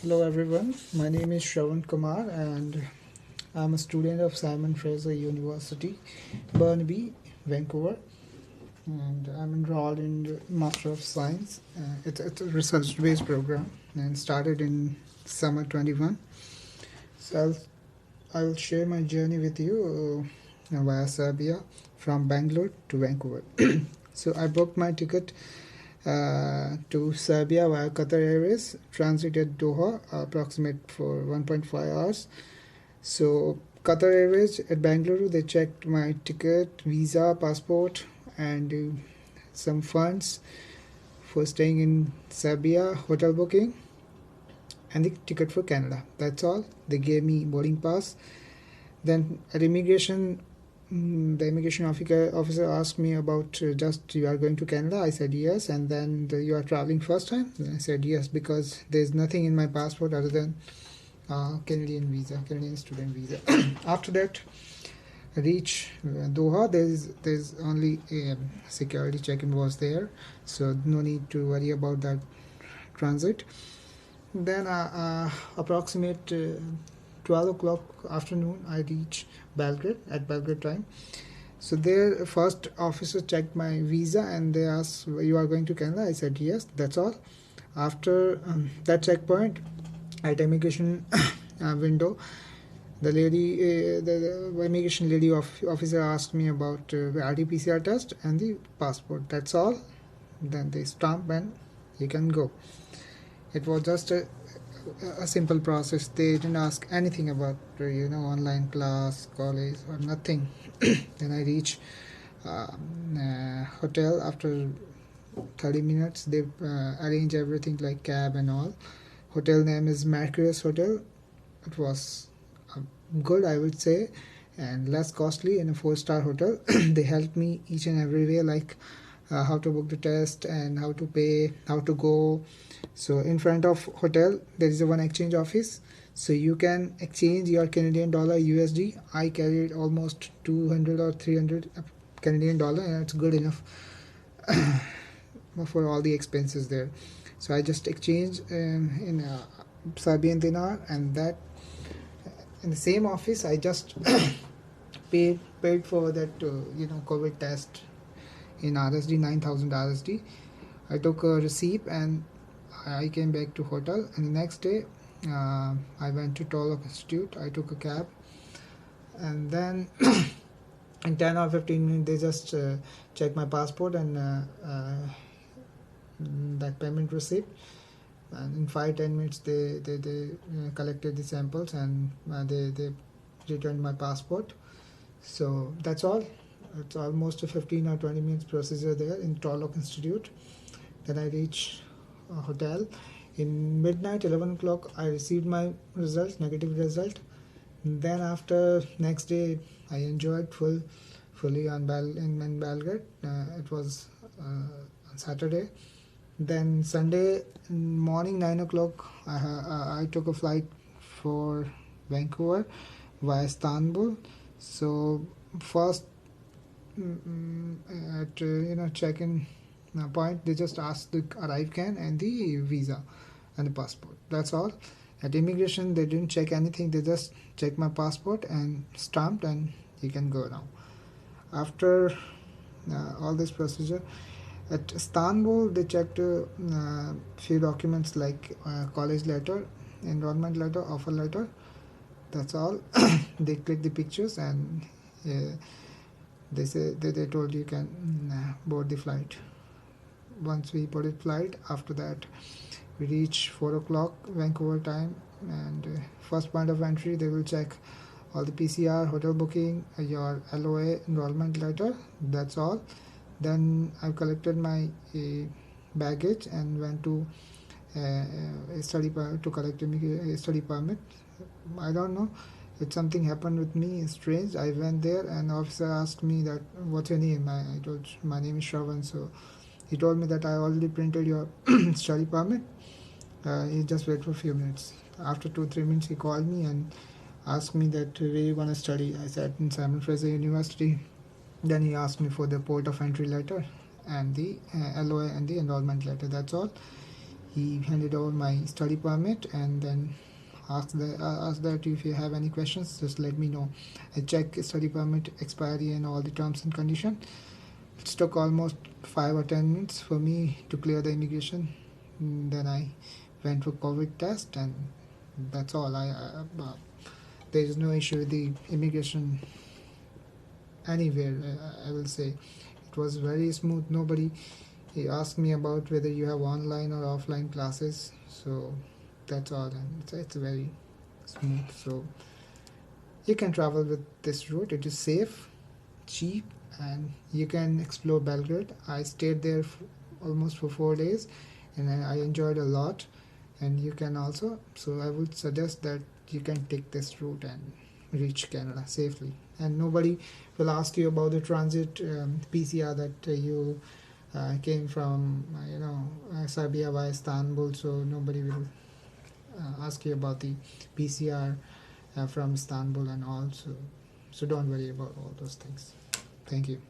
Hello everyone, my name is Shravan Kumar and I'm a student of Simon Fraser University, Burnaby, Vancouver, and I'm enrolled in the Master of Science. It's a research-based program and started in summer 21. So I'll share my journey with you via Serbia from Bangalore to Vancouver. So I booked my ticket to Serbia via Qatar Airways, transit at Doha, approximate for 1.5 hours. So Qatar Airways at Bangalore, they checked my ticket, visa, passport, and some funds for staying in Serbia, hotel booking, and the ticket for Canada. That's all. They gave me boarding pass. Then at immigration, the immigration officer asked me about just you are going to Canada. I said yes, and then you are traveling first time. Then I said yes because there's nothing in my passport other than Canadian visa, Canadian student visa. After that, reach Doha. There's only a security check-in was there, so no need to worry about that transit. Then approximate 12 o'clock afternoon, I reach Belgrade at Belgrade time. So there, first officer checked my visa and they asked, "You are going to Canada?" I said yes. That's all. After that checkpoint, at immigration window, the lady, the immigration lady officer asked me about RT-PCR test and the passport. That's all. Then they stamp and you can go. It was just a simple process. They didn't ask anything about online class, college, or nothing. Then I reach hotel after 30 minutes. They arrange everything like cab and all. Hotel name is Mercurius Hotel. It was good, I would say, and less costly in a 4-star hotel. They helped me each and every way, like how to book the test and how to pay, how to go. So in front of hotel there is a one exchange office, so you can exchange your Canadian dollar USD. I carried almost 200 or 300 Canadian dollar, and it's good enough for all the expenses there. So I just exchanged in Serbian dinar, and that in the same office I just paid for that COVID test in RSD, 9,000 RSD. I took a receipt and I came back to hotel, and the next day I went to Tolok Institute. I took a cab, and then in 10 or 15 minutes they just checked my passport and that payment receipt, and in 5-10 minutes they collected the samples and they returned my passport. So that's all. It's almost a 15 or 20 minutes procedure there in Tolok Institute. Then I reach a hotel. In midnight, 11 o'clock, I received my result, negative result. Then after next day, I enjoyed fully in Belgrade. It was on Saturday. Then Sunday morning, 9 o'clock, I took a flight for Vancouver via Istanbul. So first at check-in point, they just ask the arrive can and the visa and the passport. That's all. At immigration they didn't check anything. They just checked my passport and stamped, and you can go now. After all this procedure at Istanbul, they checked few documents like college letter, enrollment letter, offer letter. That's all. They click the pictures and they say they told you can board the flight. Once we boarded flight, after that we reach 4 o'clock Vancouver time, and first point of entry they will check all the PCR, hotel booking, your LOA, enrollment letter. That's all. Then I collected my baggage and went to to collect a study permit. I don't know, it's something happened with me, it's strange. I went there and the officer asked me that what's your name. I told my name is Shravan. So he told me that I already printed your study permit. He just wait for a few minutes. After 2-3 minutes he called me and asked me that where you gonna study. I said in Simon Fraser University. Then he asked me for the port of entry letter and the LOA and the enrollment letter. That's all. he handed over my study permit and then asked that if you have any questions, just let me know. I checked study permit expiry and all the terms and conditions. It took almost 5 or 10 minutes for me to clear the immigration. Then I went for COVID test, and that's all. There is no issue with the immigration anywhere. I will say it was very smooth. Nobody he asked me about whether you have online or offline classes. So that's all, and it's very smooth. So you can travel with this route. It is safe, cheap, and you can explore Belgrade. I stayed there almost for 4 days, and I enjoyed a lot. And you can also. So I would suggest that you can take this route and reach Canada safely. And nobody will ask you about the transit PCR that you came from, Serbia via Istanbul. So nobody will ask you about the PCR from Istanbul and all. So don't worry about all those things. Thank you.